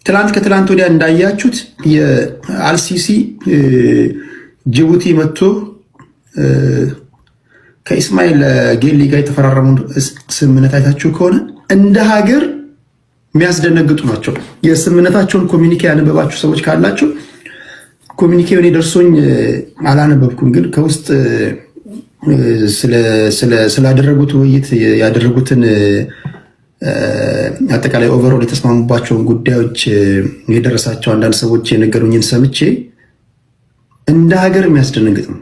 ትላንት ከትላንት ወዲያ እንዳያችሁት የአልሲሲ ጅቡቲ መጥቶ ከኢስማኤል ጌሊ ጋር የተፈራረሙ ስምምነት አይታችሁ ከሆነ እንደ ሀገር የሚያስደነግጡ ናቸው። የስምምነታቸውን ኮሚኒኬ ያነበባችሁ ሰዎች ካላችሁ ኮሚኒኬው እኔ ደርሶኝ አላነበብኩም፣ ግን ከውስጥ ስላደረጉት ውይይት ያደረጉትን አጠቃላይ ኦቨርኦል የተስማሙባቸውን ጉዳዮች የደረሳቸው አንዳንድ ሰዎች የነገሩኝን ሰምቼ እንደ ሀገር የሚያስደነግጥ ነው።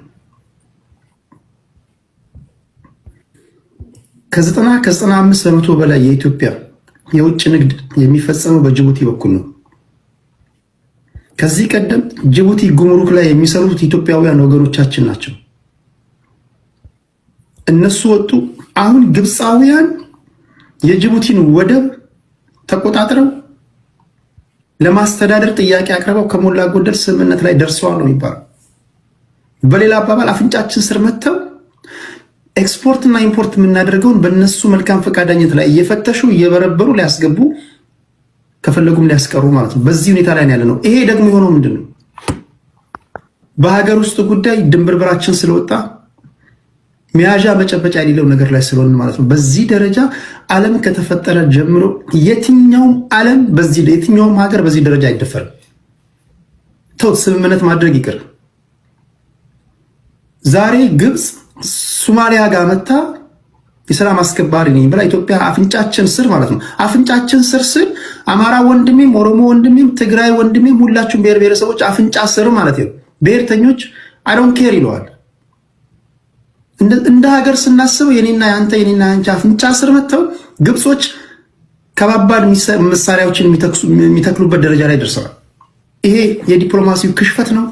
ከ95% በላይ የኢትዮጵያ የውጭ ንግድ የሚፈጸመው በጅቡቲ በኩል ነው። ከዚህ ቀደም ጅቡቲ ጉምሩክ ላይ የሚሰሩት ኢትዮጵያውያን ወገኖቻችን ናቸው። እነሱ ወጡ። አሁን ግብፃውያን የጅቡቲን ወደብ ተቆጣጥረው ለማስተዳደር ጥያቄ አቅርበው ከሞላ ጎደል ስምምነት ላይ ደርሰዋል ነው የሚባለው። በሌላ አባባል አፍንጫችን ስር መጥተው ኤክስፖርት እና ኢምፖርት የምናደርገውን በእነሱ መልካም ፈቃደኝነት ላይ እየፈተሹ እየበረበሩ ሊያስገቡ ከፈለጉም ሊያስቀሩ ማለት ነው። በዚህ ሁኔታ ላይ ያለ ነው። ይሄ ደግሞ የሆነው ምንድን ነው? በሀገር ውስጥ ጉዳይ ድንብርብራችን ስለወጣ መያዣ መጨበጫ የሌለው ነገር ላይ ስለሆነ ማለት ነው። በዚህ ደረጃ ዓለም ከተፈጠረ ጀምሮ የትኛውም ሀገር በዚህ ደረጃ አይደፈርም። ተውት፣ ስምምነት ማድረግ ይቅር። ዛሬ ግብፅ ሶማሊያ ጋር መታ የሰላም አስከባሪ ነኝ ብላ ኢትዮጵያ አፍንጫችን ስር ማለት ነው። አፍንጫችን ስር አማራ ወንድሜም፣ ኦሮሞ ወንድሜም፣ ትግራይ ወንድሜም ሁላችሁም ብሔር ብሔረሰቦች አፍንጫ ስር ማለት ነው። ብሔርተኞች አይ ዶንት ኬር ይለዋል። እንደ ሀገር ስናስበው የኔና ያንቺ አፍንጫ ስር መጥተው ግብጾች ከባባድ መሳሪያዎችን የሚተክሉበት ደረጃ ላይ ደርሰዋል። ይሄ የዲፕሎማሲው ክሽፈት ነው።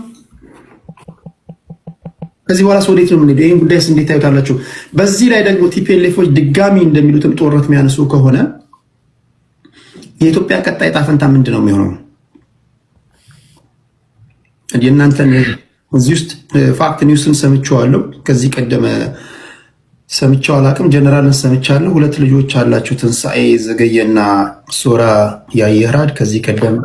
ከዚህ በኋላ ወዴት ነው የምንሄደው? ይህን ጉዳይስ እንዴት ታዩታላችሁ? በዚህ ላይ ደግሞ ቲፒኤልኤፎች ድጋሚ እንደሚሉትም ጦርነት የሚያነሱ ከሆነ የኢትዮጵያ ቀጣይ ዕጣ ፈንታ ምንድን ነው የሚሆነው? የእናንተን እዚህ ውስጥ ፋክት ኒውስን ሰምቼዋለሁ። ከዚህ ቀደመ ሰምቼው አላውቅም። ጀነራልን ሰምቻለሁ። 2 ልጆች አላችሁ፣ ትንሣኤ ዘገየና ሶራ ያየህራድ። ከዚህ ቀደም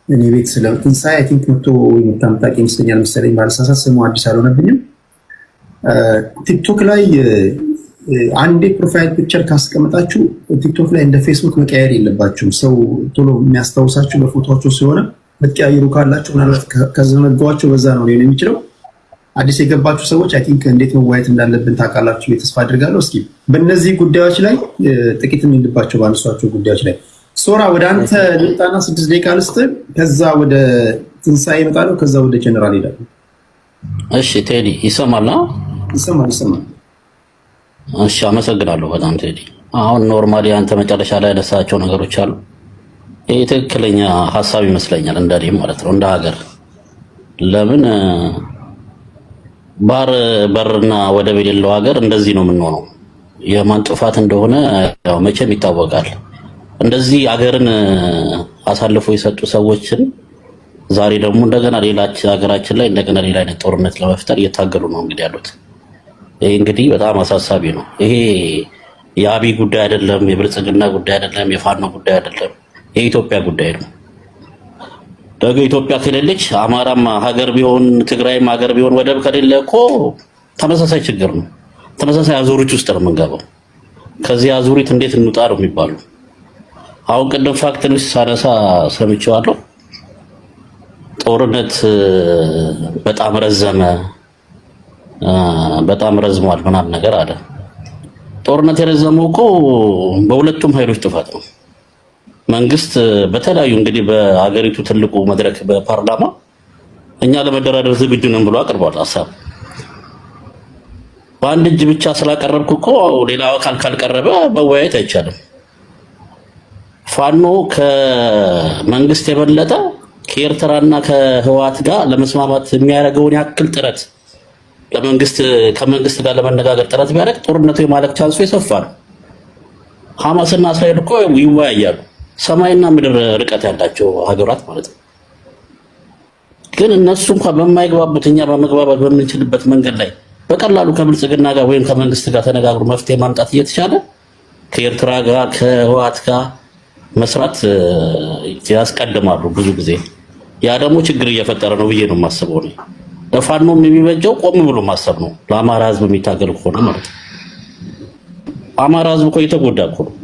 እኔ ቤት ስለ ትንሣኤ አይ ቲንክ መቶ የምታምጣቂ ይመስለኛል መሰለኝ፣ ባልሳሳት ስሙ አዲስ አልሆነብኝም። ቲክቶክ ላይ አንዴ ፕሮፋይል ፒክቸር ካስቀመጣችሁ ቲክቶክ ላይ እንደ ፌስቡክ መቀየር የለባችሁም። ሰው ቶሎ የሚያስታውሳችሁ በፎቶቸው ሲሆነ መቀያየሩ ካላችሁ ምናልባት ከዘነጓቸው በዛ ነው ሊሆን የሚችለው። አዲስ የገባችሁ ሰዎች አይ ቲንክ እንዴት መዋየት እንዳለብን ታውቃላችሁ ተስፋ አድርጋለሁ። እስኪ በእነዚህ ጉዳዮች ላይ ጥቂት እንልባቸው፣ ባነሷቸው ጉዳዮች ላይ ሶራ ወደ አንተ ልምጣና 6 ደቂቃ ልስጥ፣ ከዛ ወደ ትንሣኤ እመጣለሁ፣ ከዛ ወደ ጀነራል ሄዳለሁ። እሺ ቴዲ ይሰማል? ይሰማል። እሺ አመሰግናለሁ በጣም ቴዲ። አሁን ኖርማሊ አንተ መጨረሻ ላይ ያነሳቸው ነገሮች አሉ። ይሄ ትክክለኛ ሀሳብ ይመስለኛል፣ እንደኔ ማለት ነው። እንደ ሀገር ለምን ባህር በርና ወደብ የሌለው ሀገር እንደዚህ ነው የምንሆነው? የማን ጥፋት እንደሆነ ያው መቼም ይታወቃል። እንደዚህ ሀገርን አሳልፎ የሰጡ ሰዎችን ዛሬ ደግሞ እንደገና ሀገራችን ላይ እንደገና ሌላ አይነት ጦርነት ለመፍጠር እየታገሉ ነው እንግዲህ ያሉት። ይሄ እንግዲህ በጣም አሳሳቢ ነው። ይሄ የአብይ ጉዳይ አይደለም፣ የብልጽግና ጉዳይ አይደለም፣ የፋኖ ጉዳይ አይደለም፣ የኢትዮጵያ ጉዳይ ነው። ደግሞ ኢትዮጵያ ከሌለች አማራም ሀገር ቢሆን ትግራይም ሀገር ቢሆን ወደብ ከሌለ እኮ ተመሳሳይ ችግር ነው። ተመሳሳይ አዙሪት ውስጥ ነው የምንገባው። ከዚህ አዙሪት እንዴት እንውጣ ነው የሚባለው። አሁን ቅድም ፋክተር ሳነሳ ሰምቼዋለሁ። ጦርነት በጣም ረዝሟል ምናምን ነገር አለ። ጦርነት የረዘመው እኮ በሁለቱም ኃይሎች ጥፋት ነው። መንግስት በተለያዩ እንግዲህ በሀገሪቱ ትልቁ መድረክ በፓርላማ እኛ ለመደራደር ዝግጁ ነን ብሎ አቅርቧል ሀሳብ። በአንድ እጅ ብቻ ስላቀረብኩ እኮ ሌላው አካል ካልቀረበ መወያየት አይቻልም። ፋኖ ከመንግስት የበለጠ ከኤርትራና ከህወሓት ጋር ለመስማማት የሚያደርገውን ያክል ጥረት ከመንግስት ጋር ለመነጋገር ጥረት ቢያደርግ ጦርነቱ የማለቅ ቻንሱ የሰፋ ነው። ሐማስና እስራኤል እኮ ይወያያሉ፣ ሰማይና ምድር ርቀት ያላቸው ሀገራት ማለት ነው። ግን እነሱ እንኳን በማይግባቡት እኛ በመግባባት በምንችልበት መንገድ ላይ በቀላሉ ከብልጽግና ጋር ወይም ከመንግስት ጋር ተነጋግሮ መፍትሄ ማምጣት እየተቻለ ከኤርትራ ጋር ከህወሓት ጋር መስራት ያስቀድማሉ ብዙ ጊዜ። ያ ደግሞ ችግር እየፈጠረ ነው ብዬ ነው የማስበው። ለፋኖም የሚበጀው ቆም ብሎ ማሰብ ነው። ለአማራ ህዝብ የሚታገል ከሆነ ማለት ነው። አማራ ህዝብ እኮ እየተጎዳ እኮ ነው።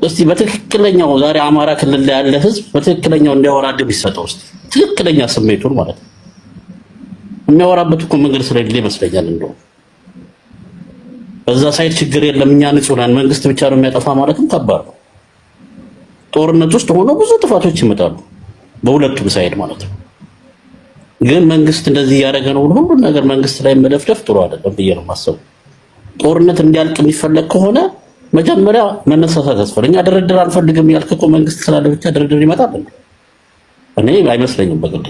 እስቲ በትክክለኛው ዛሬ አማራ ክልል ላይ ያለ ህዝብ በትክክለኛው እንዲያወራ እድል ቢሰጠው እስቲ ትክክለኛ ስሜቱን ማለት ነው። የሚያወራበት እኮ መንገድ ስለሌለ ይመስለኛል። እንደው በዛ ሳይድ ችግር የለም እኛ ንጹህ ነን መንግስት ብቻ ነው የሚያጠፋ ማለትም ከባድ ነው። ጦርነት ውስጥ ሆኖ ብዙ ጥፋቶች ይመጣሉ በሁለቱም ሳይድ ማለት ነው። ግን መንግስት እንደዚህ እያደረገ ነው ሁሉን ነገር መንግስት ላይ መደፍደፍ ጥሩ አይደለም ብዬ ነው የማስበው። ጦርነት እንዲያልቅ የሚፈለግ ከሆነ መጀመሪያ መነሳሳት ያስፈልጋል። እኛ ድርድር አንፈልግም ያልክ እኮ መንግስት ስላለ ብቻ ድርድር ይመጣል? እኔ አይመስለኝም በግድ።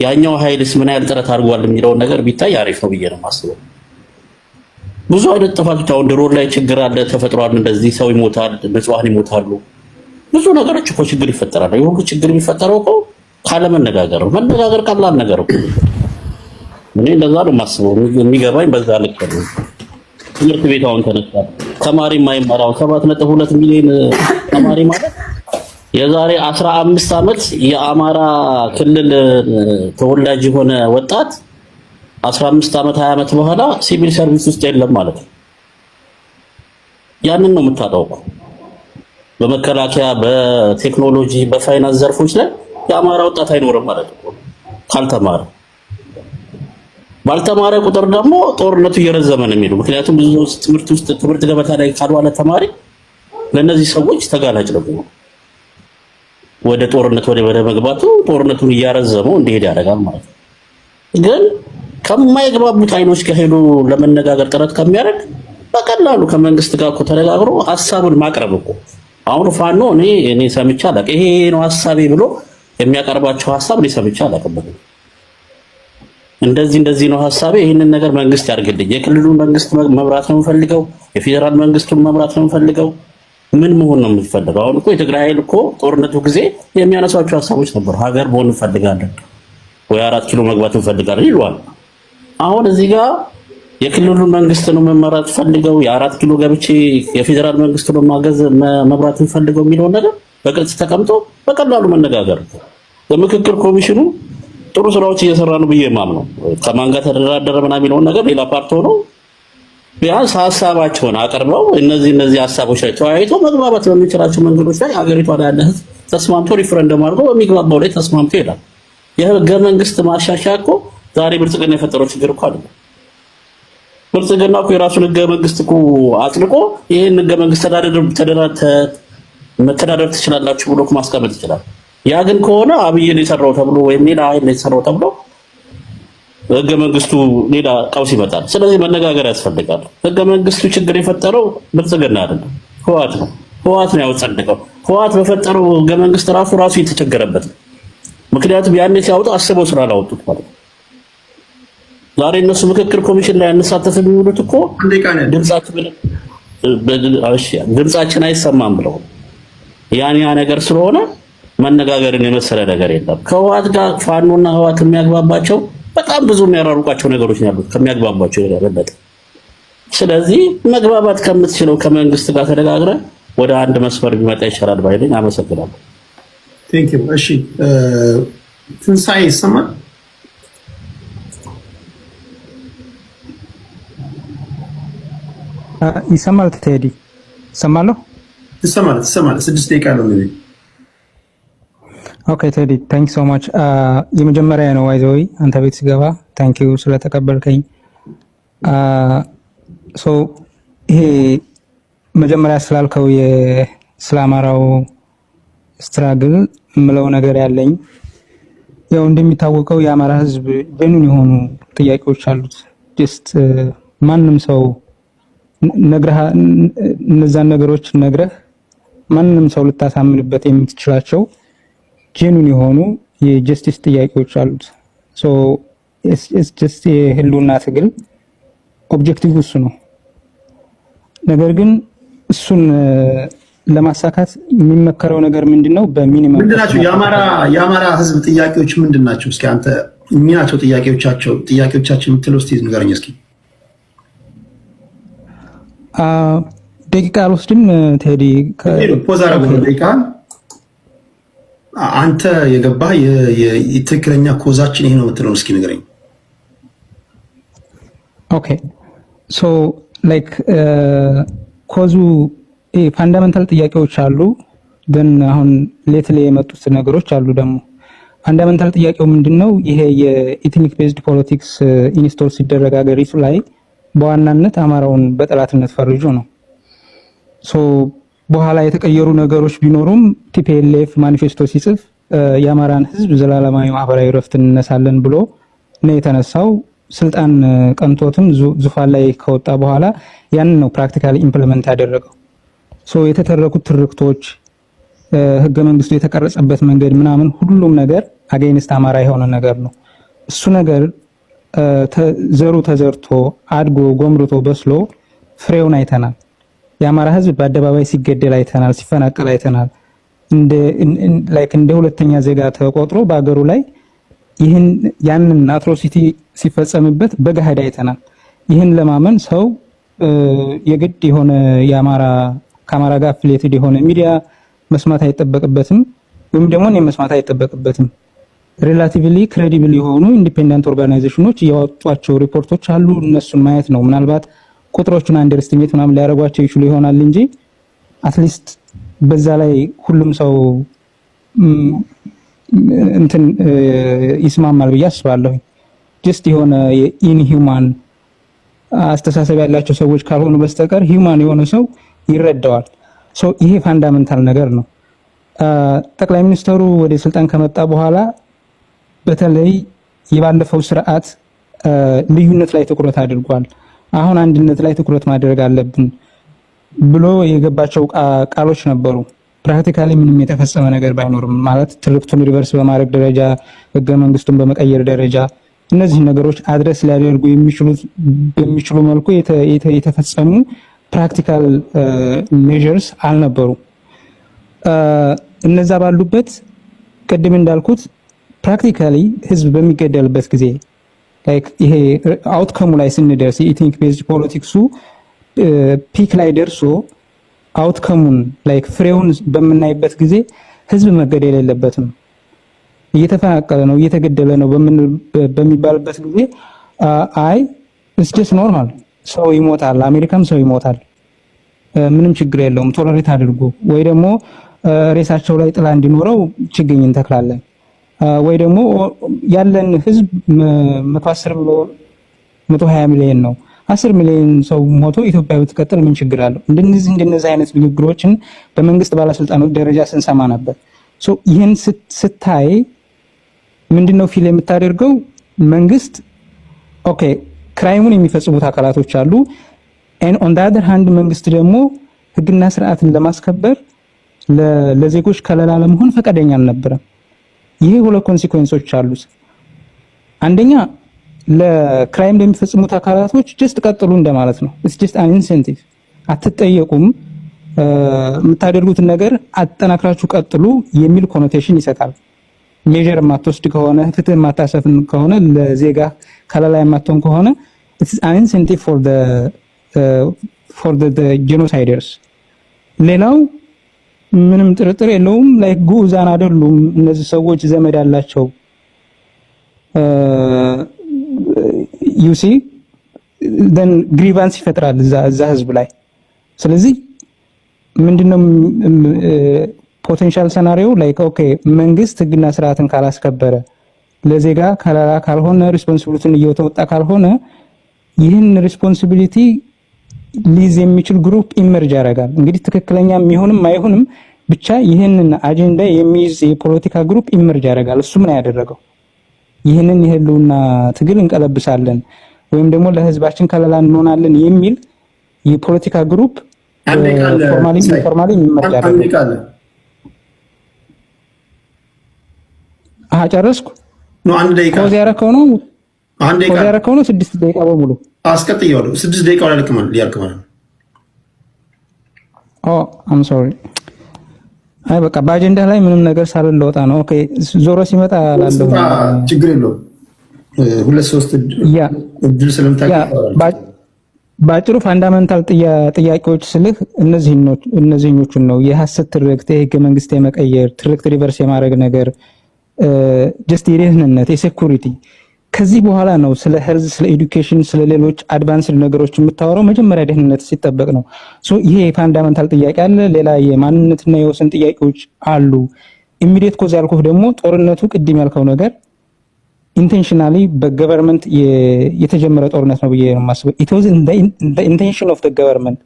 ያኛው ኃይልስ ምን ያህል ጥረት አድርጓል የሚለውን ነገር ቢታይ አሪፍ ነው ብዬ ነው የማስበው። ብዙ አይነት ጥፋቶች አሁን ድሮን ላይ ችግር አለ ተፈጥሯል። እንደዚህ ሰው ይሞታል፣ ንጹሃን ይሞታሉ። ብዙ ነገሮች እኮ ችግር ይፈጠራል። ይሁሉ ችግር የሚፈጠረው እኮ ካለ መነጋገር ነው። መነጋገር ቀላል ነገር እኮ እኔ እንደዛ ነው የማስበው። የሚገባኝ በዛ ልክ ነው። ትምህርት ቤት አሁን ተነሳ ተማሪ የማይማራው 7.2 ሚሊዮን ተማሪ ማለት የዛሬ 15 ዓመት የአማራ ክልል ተወላጅ የሆነ ወጣት 15 ዓመት 20 ዓመት በኋላ ሲቪል ሰርቪስ ውስጥ የለም ማለት ነው። ያንን ነው የምታጣው እኮ በመከላከያ በቴክኖሎጂ በፋይናንስ ዘርፎች ላይ የአማራ ወጣት አይኖርም ማለት ነው ካልተማረ። ባልተማረ ቁጥር ደግሞ ጦርነቱ እየረዘመ ነው የሚለው። ምክንያቱም ብዙ ትምህርት ገበታ ላይ ካልዋለ ተማሪ ለነዚህ ሰዎች ተጋላጭ ነው ወደ ጦርነት ወደ መግባቱ ጦርነቱን እያረዘመው እንዲሄድ ያደርጋል ማለት ነው። ግን ከማይግባቡት አይኖች ጋር ሄዶ ለመነጋገር ጥረት ከሚያደርግ በቀላሉ ከመንግስት ጋር እኮ ተነጋግሮ ሐሳቡን ማቅረብ እኮ አሁን ፋኖ እኔ ሰምቼ አላውቅም። ይሄ ነው ሐሳቤ ብሎ የሚያቀርባቸው ሐሳብ እኔ ሰምቼ አላውቅም። እንደዚህ ነው ሐሳቤ፣ ይሄንን ነገር መንግስት ያድርግልኝ፣ የክልሉን መንግስት መብራት ነው የምፈልገው፣ የፌደራል መንግስቱን መብራት ነው የምፈልገው፣ ምን መሆን ነው የምፈልገው? አሁን እኮ የትግራይ ኃይል እኮ ጦርነቱ ጊዜ የሚያነሷቸው ሐሳቦች ነበሩ። ሀገር መሆን እንፈልጋለን ወይ 4 ኪሎ መግባት እንፈልጋለን ይሏል። አሁን እዚህ ጋር የክልሉን መንግስት ነው መመራት ፈልገው የ4 ኪሎ ገብቼ የፌደራል መንግስት ነው ማገዝ መብራት ፈልገው የሚለውን ነገር በግልጽ ተቀምጦ በቀላሉ መነጋገር። በምክክር ኮሚሽኑ ጥሩ ስራዎች እየሰራ ነው ብዬ ማምነው። ከማን ጋር ተደራደረ ምናምን የሚለውን ነገር ሌላ ፓርት ሆኖ ቢያንስ ሀሳባቸውን አቅርበው እነዚህ ሀሳቦች ላይ ተወያይቶ መግባባት በሚችላቸው መንገዶች ላይ ሀገሪቷ ላይ ያለ ህዝብ ተስማምቶ ሪፈረንደም አድርጎ በሚግባባው ላይ ተስማምቶ ይላል። የህገ መንግስት ማሻሻያ እኮ ዛሬ ብልጽግና የፈጠረው ችግር እኮ አይደለም። ብልጽግና እኮ የራሱን ህገ መንግስት እኮ አጥልቆ ይሄን ህገ መንግስት መተዳደር ትችላላችሁ ብሎ ማስቀመጥ ይችላል። ያ ግን ከሆነ አብይን የሰራው ተብሎ ወይም ሌላ ኃይል የሰራው ተብሎ ህገ መንግስቱ ሌላ ቀውስ ይመጣል። ስለዚህ መነጋገር ያስፈልጋል። ህገ መንግስቱ ችግር የፈጠረው ብልጽግና አይደለም፣ ህወሓት ነው። ህወሓት ነው ያጸደቀው። ህወሓት በፈጠረው ህገ መንግስት ራሱ የተቸገረበት ነው። ምክንያቱም ያኔ ሲያወጡ አስበው ስላላወጡት ማለት ነው። ዛሬ እነሱ ምክክር ኮሚሽን ላይ ያነሳተፍ የሚውሉት እኮ ድምጻችን አይሰማም ብለው ያ ነገር ስለሆነ መነጋገርን የመሰለ ነገር የለም። ከህወሓት ጋር ፋኖና ህወሓት የሚያግባባቸው በጣም ብዙ የሚያራሩቃቸው ነገሮች ነው ያሉት ከሚያግባባቸው የበለጠ። ስለዚህ መግባባት ከምትችለው ከመንግስት ጋር ተነጋግረ ወደ አንድ መስመር ቢመጣ ይሻላል ባይለኝ። አመሰግናለሁ። ቴንክ ዩ። እሺ ትንሳኤ ይሰማል? ይሰማል? ቴዲ ይሰማለሁ? ትሰማለህ? 6 ደቂቃ ነው እንግዲህ። ኦኬ ቴዲ ታንክ ሶ ማች። የመጀመሪያ ነው ዋይዘዊ አንተ ቤት ስገባ ታንክ ዩ ስለተቀበልከኝ። ሶ ይሄ መጀመሪያ ስላልከው ስለ አማራው ስትራግል ምለው ነገር ያለኝ ያው እንደሚታወቀው የአማራ ህዝብ ጀኑን የሆኑ ጥያቄዎች አሉት። ጀስት ማንም ሰው ነግረህ እነዛን ነገሮች ነግረህ ማንንም ሰው ልታሳምንበት የምትችላቸው ጀኑን የሆኑ የጀስቲስ ጥያቄዎች አሉት። ሶ ኢትስ ጀስት የህልውና ትግል ኦብጀክቲቭ እሱ ነው። ነገር ግን እሱን ለማሳካት የሚመከረው ነገር ምንድነው? በሚኒመም ምንድናቸው የአማራ ህዝብ ጥያቄዎች ምንድናቸው? እስኪ አንተ የሚናቸው ጥያቄዎቻችን የምትለው እስኪ ንገረኝ እስኪ። ደቂቃ አልወስድም ቴዲ ፖዝ አደረገው ደቂቃ አንተ የገባህ የትክክለኛ ኮዛችን ይሄ ነው የምትለው እስኪ ንገረኝ። ኦኬ ሶ ላይክ ኮዙ ፋንዳመንታል ጥያቄዎች አሉ ግን አሁን ሌትሊ የመጡት ነገሮች አሉ ደግሞ ፋንዳመንታል ጥያቄው ምንድነው ይሄ የኢትኒክ ቤዝድ ፖለቲክስ ኢንስቶል ሲደረግ አገሪቱ ላይ በዋናነት አማራውን በጠላትነት ፈርጆ ነው ሶ በኋላ የተቀየሩ ነገሮች ቢኖሩም ቲፒኤልኤፍ ማኒፌስቶ ሲጽፍ የአማራን ህዝብ ዘላለማዊ ማህበራዊ ረፍት እንነሳለን ብሎ ነው የተነሳው ስልጣን ቀንቶትም ዙፋን ላይ ከወጣ በኋላ ያን ነው ፕራክቲካሊ ኢምፕሊመንት ያደረገው ሶ የተተረኩት ትርክቶች ህገ መንግስቱ የተቀረጸበት መንገድ ምናምን ሁሉም ነገር አገይንስት አማራ የሆነ ነገር ነው እሱ ነገር ዘሩ ተዘርቶ አድጎ ጎምርቶ በስሎ ፍሬውን አይተናል የአማራ ህዝብ በአደባባይ ሲገደል አይተናል ሲፈናቀል አይተናል እንደ ሁለተኛ ዜጋ ተቆጥሮ በአገሩ ላይ ይህን ያንን አትሮሲቲ ሲፈጸምበት በገሃድ አይተናል ይህን ለማመን ሰው የግድ የሆነ ከአማራ ጋር አፍሊየትድ የሆነ ሚዲያ መስማት አይጠበቅበትም ወይም ደግሞ መስማት አይጠበቅበትም ሪላቲቭሊ ክሬዲብል የሆኑ ኢንዲፔንደንት ኦርጋናይዜሽኖች ያወጧቸው ሪፖርቶች አሉ እነሱን ማየት ነው ምናልባት ቁጥሮቹን አንደርስቲሜት ምናምን ሊያደርጓቸው ይችላል ይሆናል እንጂ አትሊስት በዛ ላይ ሁሉም ሰው እንትን ይስማማል ብዬ አስባለሁ ጀስት የሆነ ኢንሂውማን አስተሳሰብ ያላቸው ሰዎች ካልሆኑ በስተቀር ሂውማን የሆነ ሰው ይረዳዋል ሶ ይሄ ፋንዳመንታል ነገር ነው ጠቅላይ ሚኒስትሩ ወደ ስልጣን ከመጣ በኋላ በተለይ የባለፈው ስርዓት ልዩነት ላይ ትኩረት አድርጓል አሁን አንድነት ላይ ትኩረት ማድረግ አለብን ብሎ የገባቸው ቃሎች ነበሩ ፕራክቲካሊ ምንም የተፈጸመ ነገር ባይኖርም ማለት ትርክቱን ሪቨርስ በማድረግ ደረጃ ህገ መንግስቱን በመቀየር ደረጃ እነዚህ ነገሮች አድረስ ሊያደርጉ በሚችሉ መልኩ የተፈጸሙ ፕራክቲካል ሜዠርስ አልነበሩ እነዛ ባሉበት ቅድም እንዳልኩት ፕራክቲካሊ ህዝብ በሚገደልበት ጊዜ ላይክ ይሄ አውትካሙ ላይ ስንደርስ የኢትኒክ ቤዝድ ፖለቲክሱ ፒክ ላይ ደርሶ አውትካሙን ላይክ ፍሬውን በመናይበት ጊዜ ህዝብ መገደል የለበትም እየተፈናቀለ ነው እየተገደለ ነው በሚባልበት ጊዜ አይ it's just normal ሰው ይሞታል አሜሪካም ሰው ይሞታል ምንም ችግር የለውም ቶለሬት አድርጎ ወይ ደግሞ ሬሳቸው ላይ ጥላ እንዲኖረው ችግኝ እንተክላለን ወይ ደግሞ ያለን ህዝብ 110 ሚሊዮን 120 ሚሊዮን ነው 10 ሚሊዮን ሰው ሞቶ ኢትዮጵያ ብትቀጥል ምን ችግር አለው እንደነዚህ አይነት ንግግሮችን በመንግስት ባለስልጣኖች ደረጃ ስንሰማ ነበር ሶ ይሄን ስታይ ምንድነው ፊል የምታደርገው መንግስት ኦኬ ክራይሙን የሚፈጽሙት አካላቶች አሉ and on the other hand መንግስት ደግሞ ህግና ስርዓትን ለማስከበር ለዜጎች ከለላ ለመሆን ፈቃደኛ አልነበረም ይሄ ሁለት ኮንሲኩዌንሶች አሉት አንደኛ ለክራይም ለሚፈጽሙት አካላቶች just ቀጥሉ እንደማለት ነው it's just an incentive አትጠየቁም የምታደርጉት ነገር አጠናክራችሁ ቀጥሉ የሚል ኮኖቴሽን ይሰጣል ሜጀር ማትወስድ ከሆነ ፍትህ ማታሰፍን ከሆነ ለዜጋ ከለላ ማትሆን ከሆነ it's an incentive for the genociders ሌላው ምንም ጥርጥር የለውም ላይክ ጉዛን አይደሉም እነዚህ ሰዎች ዘመድ ያላቸው you see then grievance ይፈጥራል እዛ ህዝብ ላይ ስለዚህ ምንድነው ፖቴንሻል ሰናሪዮ ላይክ ኦኬ መንግስት ህግና ስርዓትን ካላስከበረ ለዜጋ ከለላ ካልሆነ ሪስፖንሲቢሊቲን እየተወጣ ካልሆነ ይህን ሪስፖንሲቢሊቲ ሊዝ የሚችል ግሩፕ ኢመርጅ ያደርጋል እንግዲህ ትክክለኛም ይሁንም አይሁንም ብቻ ይህንን አጀንዳ የሚይዝ የፖለቲካ ግሩፕ ኢመርጅ ያደርጋል እሱ ምን ያደረገው ይህንን የህልውና ትግል እንቀለብሳለን ወይም ደግሞ ለህዝባችን ከለላ እንሆናለን የሚል የፖለቲካ ግሩፕ ፎርማሊ ኢመርጅ ያደርጋል ጨረስኩ ነው አንድ ደቂቃ ኮዝ ያረከው ነው 6 ደቂቃ በሙሉ አስቀጥየዋለሁ 6 ደቂቃ ላይ ልክማል I'm sorry አይ በቃ በአጀንዳ ላይ ምንም ነገር ሳልለወጣ ነው ኦኬ ዞሮ ሲመጣ አላለሁ ችግር የለውም 2-3 እድል ስለምታውቅ በአጭሩ ፋንዳመንታል ጥያቄዎች ስልህ እነዚህኞቹን ነው። የሐሰት ትርክት፣ የህገ መንግስት የመቀየር ትርክት ሪቨርስ የማድረግ ነገር፣ ጀስት የደህንነት የሴኩሪቲ። ከዚህ በኋላ ነው ስለ ሄልዝ፣ ስለ ኤዱኬሽን፣ ስለ ሌሎች አድቫንስድ ነገሮች የምታወራው። መጀመሪያ ደህንነት ሲጠበቅ ነው። ይሄ የፋንዳመንታል ጥያቄ አለ። ሌላ የማንነትና የወሰን ጥያቄዎች አሉ። ኢሚዲየት ኮዝ ያልኩህ ደግሞ ጦርነቱ ቅድም ያልከው ነገር ኢንቴንሽናሊ በገቨርንመንት የተጀመረ ጦርነት ነው ብዬ ነው የማስበው። ኢት ዋዝ ኢን ዘ ኢንቴንሽን ኦፍ ዘ ገቨርንመንት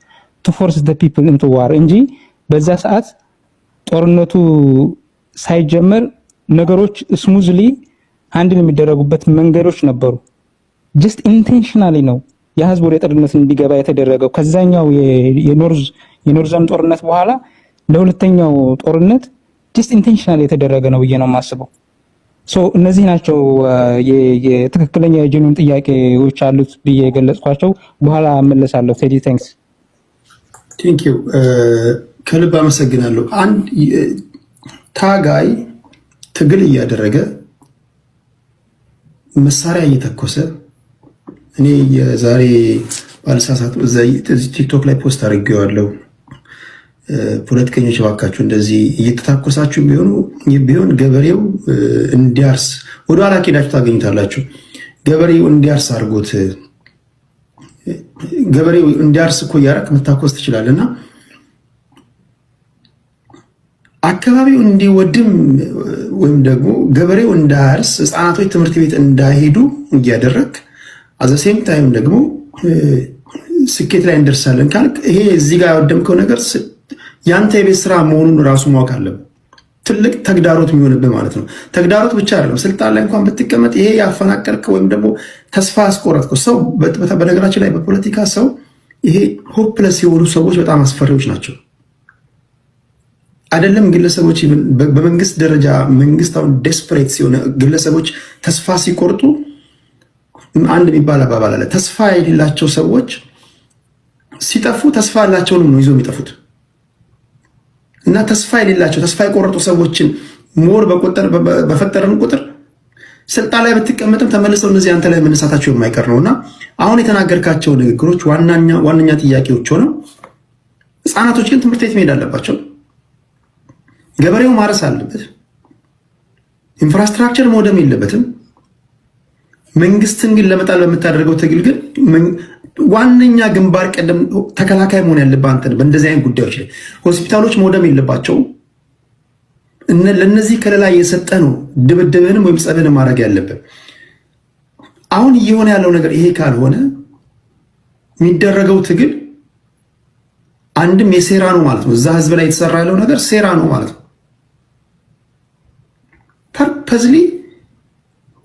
ቱ ፎርስ ዘ ፒፕል ኢንቱ ዋር እንጂ በዛ ሰዓት ጦርነቱ ሳይጀመር ነገሮች ስሙዝሊ ሃንድል የሚደረጉበት መንገዶች ነበሩ። ጀስት ኢንቴንሽናሊ ነው የህዝብ ወደ ጦርነት እንዲገባ የተደረገው። ከዛኛው የኖርዘርን ጦርነት በኋላ ለሁለተኛው ጦርነት ጀስት ኢንቴንሽናሊ የተደረገ ነው ብዬ ነው የማስበው። እነዚህ ናቸው የትክክለኛ የጀኑን ጥያቄዎች አሉት ብዬ የገለጽኳቸው። በኋላ እመለሳለሁ። ቴዲ ታንክስ። ቴንክ ዩ ከልብ አመሰግናለሁ። አንድ ታጋይ ትግል እያደረገ መሳሪያ እየተኮሰ እኔ የዛሬ ባልሳሳት ቲክቶክ ላይ ፖስት አድርጌዋለሁ። ፖለቲከኞች እባካችሁ እንደዚህ እየተታኮሳችሁ ቢሆን ገበሬው እንዲያርስ ወደ ኋላ ሄዳችሁ ታገኙታላችሁ። ገበሬው እንዲያርስ አድርጎት ገበሬው እንዲያርስ እኮ እያደረክ መታኮስ ትችላለህ። እና አካባቢው እንዲወድም ወይም ደግሞ ገበሬው እንዳያርስ ህፃናቶች ትምህርት ቤት እንዳይሄዱ እያደረግ አዘሴም ታይም ደግሞ ስኬት ላይ እንደርሳለን ካልክ ይሄ እዚህ ጋር ያወደምከው ነገር ያንተ የቤት ስራ መሆኑን ራሱ ማወቅ አለብህ። ትልቅ ተግዳሮት የሚሆንብህ ማለት ነው። ተግዳሮት ብቻ አይደለም፣ ስልጣን ላይ እንኳን ብትቀመጥ ይሄ ያፈናቀልከው ወይም ደግሞ ተስፋ ያስቆረጥከው ሰው። በነገራችን ላይ በፖለቲካ ሰው ይሄ ሆፕለስ የሆኑ ሰዎች በጣም አስፈሪዎች ናቸው። አይደለም ግለሰቦች፣ በመንግስት ደረጃ መንግስት አሁን ዴስፐሬት ሲሆን ግለሰቦች ተስፋ ሲቆርጡ አንድ የሚባል አባባል አለ። ተስፋ የሌላቸው ሰዎች ሲጠፉ ተስፋ ያላቸውንም ነው ይዞ የሚጠፉት። እና ተስፋ የሌላቸው ተስፋ የቆረጡ ሰዎችን ሞር በፈጠርን ቁጥር ስልጣን ላይ ብትቀመጥም ተመልሰው እነዚህ አንተ ላይ መነሳታቸው የማይቀር ነውና አሁን የተናገርካቸው ንግግሮች ዋነኛ ጥያቄዎች ሆነው፣ ህፃናቶች ግን ትምህርት ቤት መሄድ አለባቸው። ገበሬው ማረስ አለበት። ኢንፍራስትራክቸር መውደም የለበትም። መንግስትን ግን ለመጣል በምታደርገው ትግል ግን ዋነኛ ግንባር ቀደም ተከላካይ መሆን ያለብህ አንተ ነህ። በእንደዚህ አይነት ጉዳዮች ላይ ሆስፒታሎች መውደም የለባቸውም። ለነዚህ ከለላ እየሰጠ ነው ድብድብህንም ወይም ጸብህን ማድረግ ያለብህ። አሁን እየሆነ ያለው ነገር ይሄ ካልሆነ የሚደረገው ትግል አንድም የሴራ ነው ማለት ነው። እዛ ህዝብ ላይ የተሰራ ያለው ነገር ሴራ ነው ማለት ነው። ፐርፐዝሊ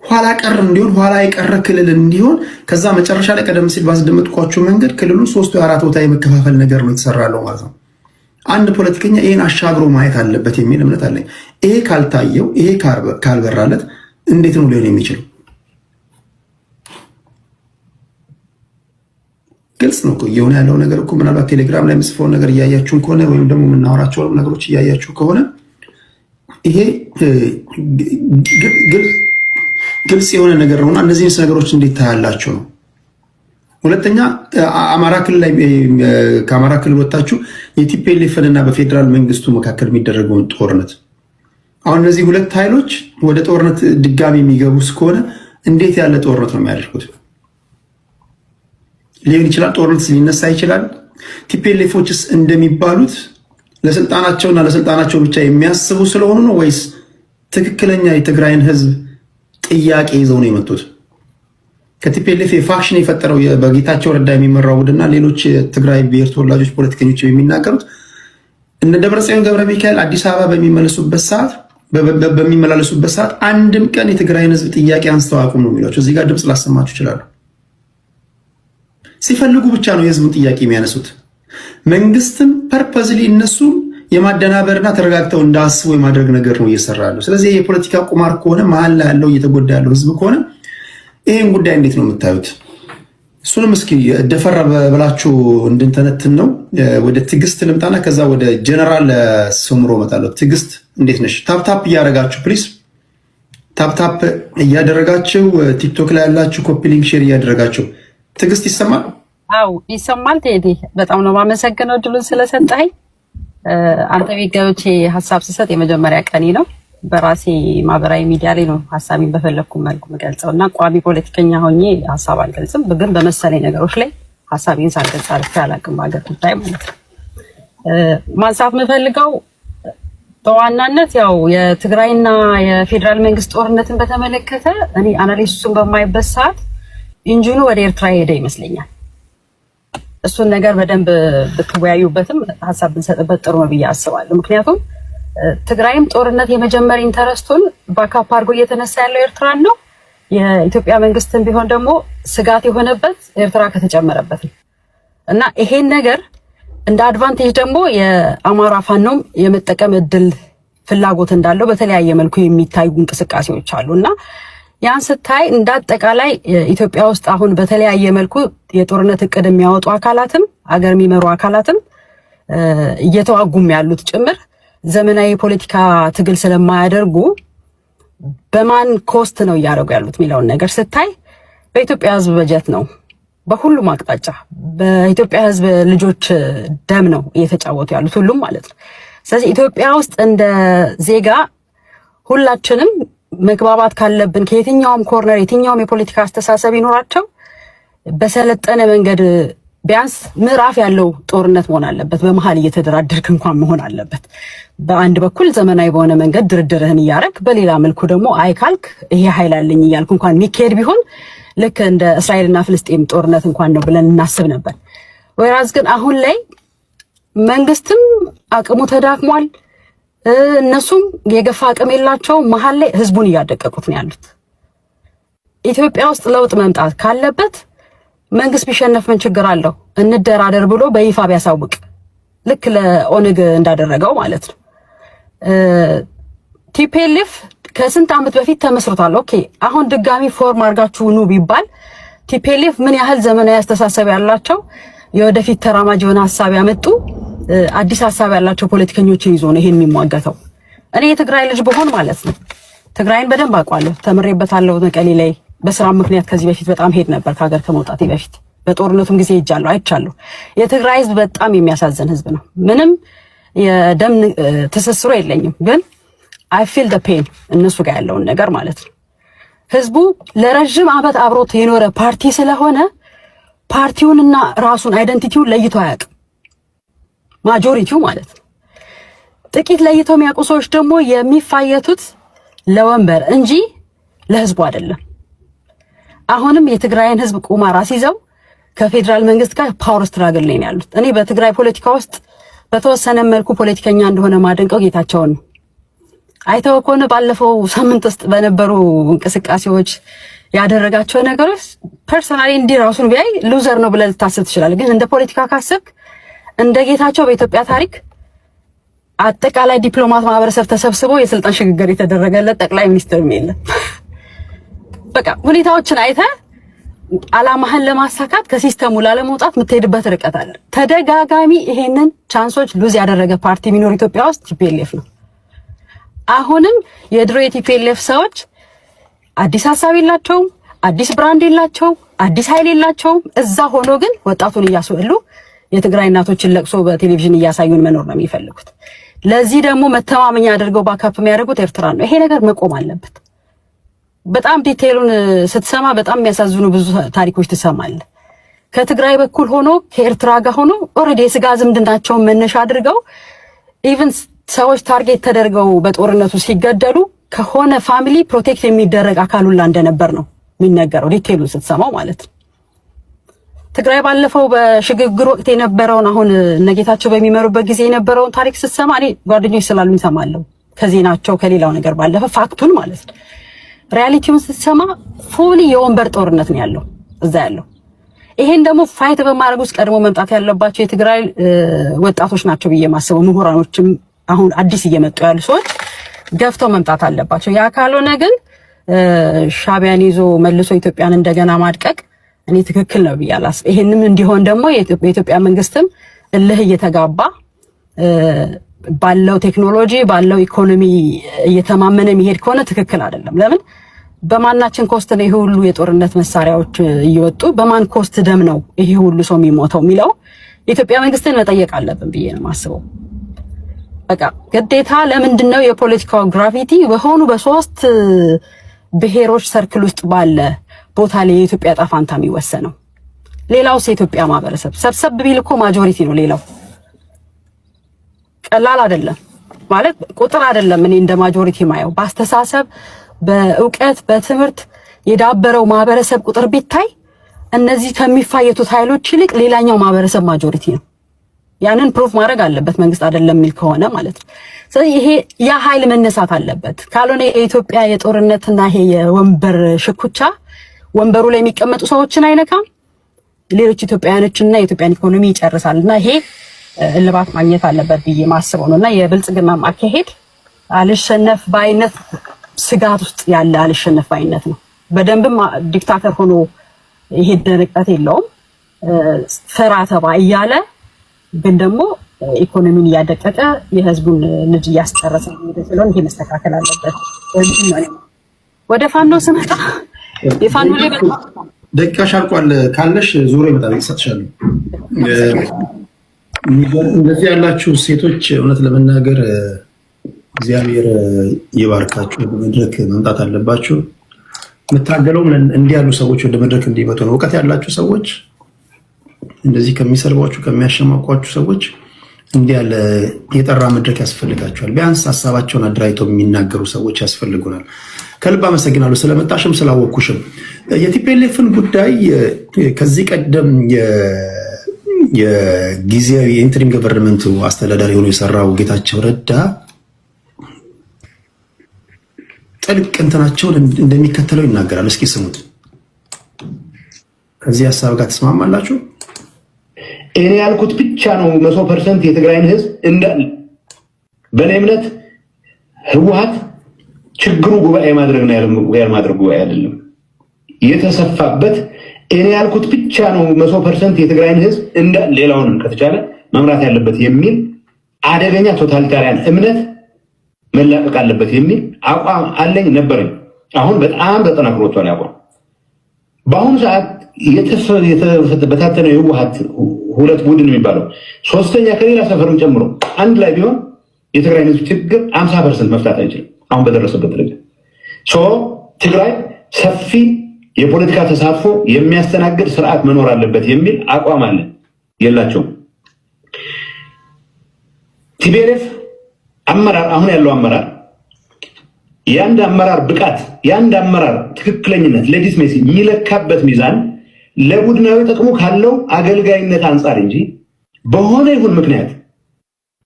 ኋላ ቀር እንዲሆን ኋላ የቀረ ክልል እንዲሆን ከዛ መጨረሻ ላይ ቀደም ሲል ባስደመጥኳቸው መንገድ ክልሉን 3 ወይ 4 ቦታ የመከፋፈል ነገር ነው የተሰራለው ማለት ነው። አንድ ፖለቲከኛ ይሄን አሻግሮ ማየት አለበት የሚል እምነት አለኝ። ይሄ ካልታየው፣ ይሄ ካልበራለት እንዴት ነው ሊሆን የሚችለው? ግልጽ ነው እኮ እየሆነ ያለው ነገር እኮ። ምናልባት ቴሌግራም ላይ የምጽፈውን ነገር እያያችሁን ከሆነ ወይም ደግሞ የምናወራቸውን ነገሮች እያያችሁ ከሆነ ይሄ ግልጽ የሆነ ነገር ነውና እነዚህን ነገሮች እንዴት ታያላችሁ ነው። ሁለተኛ አማራ ክልል ላይ ከአማራ ክልል ወጣችሁ የቲፒኤልኤፍን እና በፌዴራል መንግስቱ መካከል የሚደረገውን ጦርነት አሁን እነዚህ ሁለት ኃይሎች ወደ ጦርነት ድጋሚ የሚገቡ እስከሆነ እንዴት ያለ ጦርነት ነው የሚያደርጉት? ሊሆን ይችላል ጦርነት ሊነሳ ይችላል። ቲፒኤልኤፎችስ እንደሚባሉት ለስልጣናቸውና ለስልጣናቸው ብቻ የሚያስቡ ስለሆኑ ነው ወይስ ትክክለኛ የትግራይን ህዝብ ጥያቄ ይዘው ነው የመጡት? ከቲፒኤልኤፍ ፋክሽን የፈጠረው በጌታቸው ረዳ የሚመራው ቡድንና ሌሎች የትግራይ ብሔር ተወላጆች ፖለቲከኞች የሚናገሩት እነ ደብረጽዮን ገብረ ሚካኤል አዲስ አበባ በሚመላለሱበት ሰዓት አንድም ቀን የትግራይን ህዝብ ጥያቄ አንስተው አቁም ነው የሚሏቸው። እዚህ ጋር ድምፅ ላሰማችሁ ይችላሉ። ሲፈልጉ ብቻ ነው የህዝቡን ጥያቄ የሚያነሱት። መንግስትም ፐርፐዝሊ እነሱም የማደናበርና ተረጋግተው እንዳስቡ የማድረግ ነገር ነው እየሰራ ያለው። ስለዚህ የፖለቲካ ቁማር ከሆነ መሀል ላይ ያለው እየተጎዳ ያለው ህዝብ ከሆነ ይህን ጉዳይ እንዴት ነው የምታዩት? እሱንም እስኪ ደፈራ ብላችሁ እንድንተነትን ነው። ወደ ትዕግስት ልምጣና ከዛ ወደ ጀነራል ስምሮ እመጣለሁ። ትዕግስት እንዴት ነሽ? ታፕታፕ እያደረጋችሁ ፕሊዝ፣ ታፕታፕ እያደረጋችሁ ቲክቶክ ላይ ያላችሁ ኮፒ ሊንክ ሼር እያደረጋችሁ። ትዕግስት ይሰማል? አው ይሰማል ቴዲ በጣም ነው ማመሰግነው ድሉን ስለሰጠኸኝ አንተ ቤት ገብቼ ሐሳብ ስሰጥ የመጀመሪያ ቀኔ ነው በራሴ ማህበራዊ ሚዲያ ላይ ነው ሐሳቤን በፈለኩ መልኩ መገልጸውና ቋሚ ፖለቲከኛ ሆኜ ሐሳብ አልገልጽም ግን በመሰለኝ ነገሮች ላይ ሐሳቤን ሳልገልጽ አልፌ አላውቅም ባገር ጉዳይ ማለት ነው ማንሳት የምፈልገው በዋናነት ያው የትግራይና የፌደራል መንግስት ጦርነትን በተመለከተ እኔ አናሊሲሱን በማይበት ሰዓት ኢንጂኑ ወደ ኤርትራ ሄደ ይመስለኛል እሱን ነገር በደንብ ብትወያዩበትም ሐሳብ ብንሰጥበት ጥሩ ነው ብዬ አስባለሁ ምክንያቱም ትግራይም ጦርነት የመጀመር ኢንተረስቱን ባካፕ አድርጎ እየተነሳ ያለው ኤርትራን ነው የኢትዮጵያ መንግስትን ቢሆን ደግሞ ስጋት የሆነበት ኤርትራ ከተጨመረበት እና ይሄን ነገር እንደ አድቫንቴጅ ደግሞ የአማራ ፋኖም የመጠቀም እድል ፍላጎት እንዳለው በተለያየ መልኩ የሚታዩ እንቅስቃሴዎች አሉና ያን ስታይ እንዳጠቃላይ ኢትዮጵያ ውስጥ አሁን በተለያየ መልኩ የጦርነት እቅድ የሚያወጡ አካላትም አገር የሚመሩ አካላትም እየተዋጉም ያሉት ጭምር ዘመናዊ ፖለቲካ ትግል ስለማያደርጉ በማን ኮስት ነው ያደርጉ ያሉት የሚለውን ነገር ስታይ በኢትዮጵያ ሕዝብ በጀት ነው በሁሉም አቅጣጫ በኢትዮጵያ ሕዝብ ልጆች ደም ነው እየተጫወቱ ያሉት ሁሉም ማለት ነው ስለዚህ ኢትዮጵያ ውስጥ እንደ ዜጋ ሁላችንም መግባባት ካለብን ከየትኛውም ኮርነር የትኛውም የፖለቲካ አስተሳሰብ ይኖራቸው በሰለጠነ መንገድ ቢያንስ ምዕራፍ ያለው ጦርነት መሆን አለበት በመሃል እየተደራደርክ እንኳን መሆን አለበት በአንድ በኩል ዘመናዊ በሆነ መንገድ ድርድርህን እያረክ በሌላ መልኩ ደግሞ አይካልክ ይሄ ኃይል አለኝ እያልኩ እንኳን ሚካኤል ቢሆን ልክ እንደ እስራኤልና ፍልስጤም ጦርነት እንኳን ነው ብለን እናስብ ነበር ወይራስ ግን አሁን ላይ መንግስትም አቅሙ ተዳክሟል እነሱም የገፋ አቅም የላቸው መሃል ላይ ህዝቡን እያደቀቁት ነው ያሉት ኢትዮጵያ ውስጥ ለውጥ መምጣት ካለበት መንግስት ቢሸነፍ ምን ችግር አለው እንደራደር ብሎ በይፋ ቢያሳውቅ ልክ ለኦነግ እንዳደረገው ማለት ነው ቲፒኤልኤፍ ከስንት ዓመት በፊት ተመስርቷል ኦኬ አሁን ድጋሚ ፎርም አርጋችሁ ኑ ቢባል ቲፒኤልኤፍ ምን ያህል ዘመናዊ አስተሳሰብ ያላቸው የወደፊት ተራማጅ የሆነ ሐሳብ ያመጡ አዲስ ሐሳብ ያላቸው ፖለቲከኞችን ይዞ ነው ይሄን የሚሟገተው እኔ የትግራይ ልጅ በሆን ማለት ነው ትግራይን በደንብ አውቃለሁ ተምሬበታለሁ መቀሌ ላይ በስራ ምክንያት ከዚህ በፊት በጣም ሄድ ነበር ከሀገር ከመውጣቴ በፊት በጦርነቱም ጊዜ ሄጃለሁ አይቻለሁ የትግራይ ህዝብ በጣም የሚያሳዝን ህዝብ ነው ምንም የደም ተሰስሮ የለኝም ግን I feel the pain እነሱ ጋር ያለውን ነገር ማለት ነው ህዝቡ ለረጅም ዓመት አብሮት የኖረ ፓርቲ ስለሆነ ፓርቲውንና ራሱን አይደንቲቲውን ለይቶ አያውቅም ማጆሪቲው ማለት ነው ጥቂት ለይተው የሚያውቁ ሰዎች ደግሞ የሚፋየቱት ለወንበር እንጂ ለህዝቡ አይደለም አሁንም የትግራይን ህዝብ ቁማር አስይዘው ከፌደራል መንግስት ጋር ፓወር ስትራግል ላይ ያሉት እኔ በትግራይ ፖለቲካ ውስጥ በተወሰነ መልኩ ፖለቲከኛ እንደሆነ ማደንቀው ጌታቸውን አይተው ከሆነ ባለፈው ሳምንት ውስጥ በነበሩ እንቅስቃሴዎች ያደረጋቸው ነገሮች ፐርሰናሊ እንዲ ራሱን ቢያይ ሉዘር ነው ብለህ ልታስብ ትችላለህ ግን እንደ ፖለቲካ ካሰብክ እንደ ጌታቸው በኢትዮጵያ ታሪክ አጠቃላይ ዲፕሎማት ማህበረሰብ ተሰብስቦ የስልጣን ሽግግር የተደረገለት ጠቅላይ ሚኒስትር ነው በቃ ሁኔታዎችን አይተ አላማህን ለማሳካት ከሲስተሙ ላለመውጣት የምትሄድበት ርቀት አለ ተደጋጋሚ ይሄንን ቻንሶች ሉዝ ያደረገ ፓርቲ ሚኖር ኢትዮጵያ ውስጥ ቲፒኤልኤፍ ነው አሁንም የድሮ የቲፒኤልኤፍ ሰዎች አዲስ ሐሳብ የላቸውም አዲስ ብራንድ የላቸውም አዲስ ኃይል የላቸውም እዛ ሆኖ ግን ወጣቱን እያስወሉ የትግራይ እናቶችን ለቅሶ በቴሌቪዥን እያሳዩን መኖር ነው የሚፈልጉት ለዚህ ደግሞ መተማመኛ አድርገው ባካፕ የሚያደርጉት ኤርትራ ነው ይሄ ነገር መቆም አለበት በጣም ዲቴይሉን ስትሰማ በጣም የሚያሳዝኑ ብዙ ታሪኮች ትሰማለህ ከትግራይ በኩል ሆኖ ከኤርትራ ጋር ሆኖ ኦሬዲ የስጋ ዝምድናቸውን መነሻ አድርገው ኢቭን ሰዎች ታርጌት ተደርገው በጦርነቱ ሲገደሉ ከሆነ ፋሚሊ ፕሮቴክት የሚደረግ አካሉላ እንደነበር ነው የሚነገረው ዲቴይሉን ስትሰማው ማለት ነው ትግራይ ባለፈው በሽግግር ወቅት የነበረውን አሁን ነጌታቸው በሚመሩበት ጊዜ የነበረውን ታሪክ ስትሰማ እኔ ጓደኞች ስላሉኝ ሰማለሁ ከዜናቸው ከሌላው ነገር ባለፈ ፋክቱን ማለት ነው ሪያሊቲውን ስትሰማ ፉሊ የወንበር ጦርነት ነው ያለው እዛ ያለው ይሄን ደግሞ ፋይት በማድረግ ውስጥ ቀድሞ መምጣት ያለባቸው የትግራይ ወጣቶች ናቸው ብዬ ማስበው ምሁራኖችም አሁን አዲስ እየመጡ ያሉ ሰዎች ገፍተው መምጣት አለባቸው ያ ካልሆነ ግን ሻቢያን ይዞ መልሶ ኢትዮጵያን እንደገና ማድቀቅ እኔ ትክክል ነው ብያላስ ይሄንም እንዲሆን ደግሞ የኢትዮጵያ መንግስትም እልህ እየተጋባ ባለው ቴክኖሎጂ ባለው ኢኮኖሚ እየተማመነ የሚሄድ ከሆነ ትክክል አይደለም ለምን በማናችን ኮስት ነው ይሄ ሁሉ የጦርነት መሳሪያዎች እየወጡ በማን ኮስት ደም ነው ይሄ ሁሉ ሰው የሚሞተው የሚለው የኢትዮጵያ መንግስትን መጠየቅ አለብን ብዬ ነው የማስበው። በቃ ግዴታ ለምንድነው የፖለቲካው ግራቪቲ በሆኑ በሶስት ብሔሮች ሰርክል ውስጥ ባለ ቦታ ላይ የኢትዮጵያ ዕጣ ፈንታ የሚወሰነው? ሌላውስ የኢትዮጵያ ማህበረሰብ ሰብሰብ ቢል እኮ ማጆሪቲ ነው። ሌላው ቀላል አይደለም ማለት ቁጥር አይደለም። እኔ እንደ ማጆሪቲ ማየው በአስተሳሰብ በእውቀት በትምህርት የዳበረው ማህበረሰብ ቁጥር ቢታይ እነዚህ ከሚፋየቱት ኃይሎች ይልቅ ሌላኛው ማህበረሰብ ማጆሪቲ ነው። ያንን ፕሩፍ ማድረግ አለበት መንግስት አይደለም የሚል ከሆነ ማለት ነው። ስለዚህ ይሄ ያ ኃይል መነሳት አለበት። ካልሆነ የኢትዮጵያ የጦርነትና ይሄ የወንበር ሽኩቻ ወንበሩ ላይ የሚቀመጡ ሰዎችን አይነካም፣ ሌሎች ኢትዮጵያውያኖችንና የኢትዮጵያን ኢኮኖሚ ይጨርሳልና ይሄ እልባት ማግኘት አለበት ብዬ ማስበው ነውና የብልጽግና አካሄድ አልሸነፍ ባይነት ስጋት ውስጥ ያለ አልሸነፍ ባይነት ነው። በደንብም ዲክታተር ሆኖ ይሄ ደረቀት የለውም ፈራ ተባ እያለ ግን ደግሞ ኢኮኖሚን እያደቀቀ የህዝቡን ልጅ እያስጨረሰ ስለሆነ ይሄ መስተካከል አለበት። ወደ ፋኖ ስመጣ የፋኖ ላይ ደቂቃሽ አልቋል ካለሽ ዙሮ ይመጣል ይሰጥሻል። እንደዚህ ያላችሁ ሴቶች እውነት ለመናገር እግዚአብሔር ይባርካችሁ። ወደ መድረክ መምጣት አለባችሁ። የምታገለው እንዲህ ያሉ ሰዎች ወደ መድረክ እንዲመጡ ነው። እውቀት ያላችሁ ሰዎች እንደዚህ ከሚሰልቧችሁ ከሚያሸማቋችሁ ሰዎች እንዲህ ያለ የጠራ መድረክ ያስፈልጋቸዋል። ቢያንስ ሀሳባቸውን አድራይተው የሚናገሩ ሰዎች ያስፈልጉናል። ከልብ አመሰግናለሁ ስለመጣሽም ስላወኩሽም። የቲፒኤልኤፍን ጉዳይ ከዚህ ቀደም የጊዜያዊ የኢንተሪም ገቨርንመንቱ አስተዳዳሪ ሆኖ የሰራው ጌታቸው ረዳ ጥልቅ እንትናቸውን እንደሚከተለው ይናገራል። እስኪ ስሙት። ከዚህ ሀሳብ ጋር ተስማማላችሁ? እኔ ያልኩት ብቻ ነው 100% የትግራይን ህዝብ እንዳለ። በእኔ እምነት ህወሓት ችግሩ ጉባኤ ማድረግ ነው ያለማድረግ ጉባኤ አይደለም የተሰፋበት። እኔ ያልኩት ብቻ ነው 100% የትግራይን ህዝብ እንዳለ ሌላውንም ከተቻለ መምራት ያለበት የሚል አደገኛ ቶታሊታሪያን እምነት መላቀቅ አለበት የሚል አቋም አለኝ ነበረኝ። አሁን በጣም ተጠናክሮ ወጥቷል አቋም። በአሁኑ ሰዓት የተበታተነው የህወሓት ሁለት ቡድን የሚባለው ሶስተኛ ከሌላ ሰፈርም ጨምሮ አንድ ላይ ቢሆን የትግራይ ህዝብ ችግር 50% መፍታት አይችልም። አሁን በደረሰበት ደረጃ ትግራይ ሰፊ የፖለቲካ ተሳትፎ የሚያስተናግድ ስርዓት መኖር አለበት የሚል አቋም አለ። የላቸውም። ቲፒኤልኤፍ አመራር አሁን ያለው አመራር የአንድ አመራር ብቃት የአንድ አመራር ትክክለኝነት ሌጂትሜሲ የሚለካበት ሚዛን ለቡድናዊ ጥቅሙ ካለው አገልጋይነት አንጻር እንጂ በሆነ ይሁን ምክንያት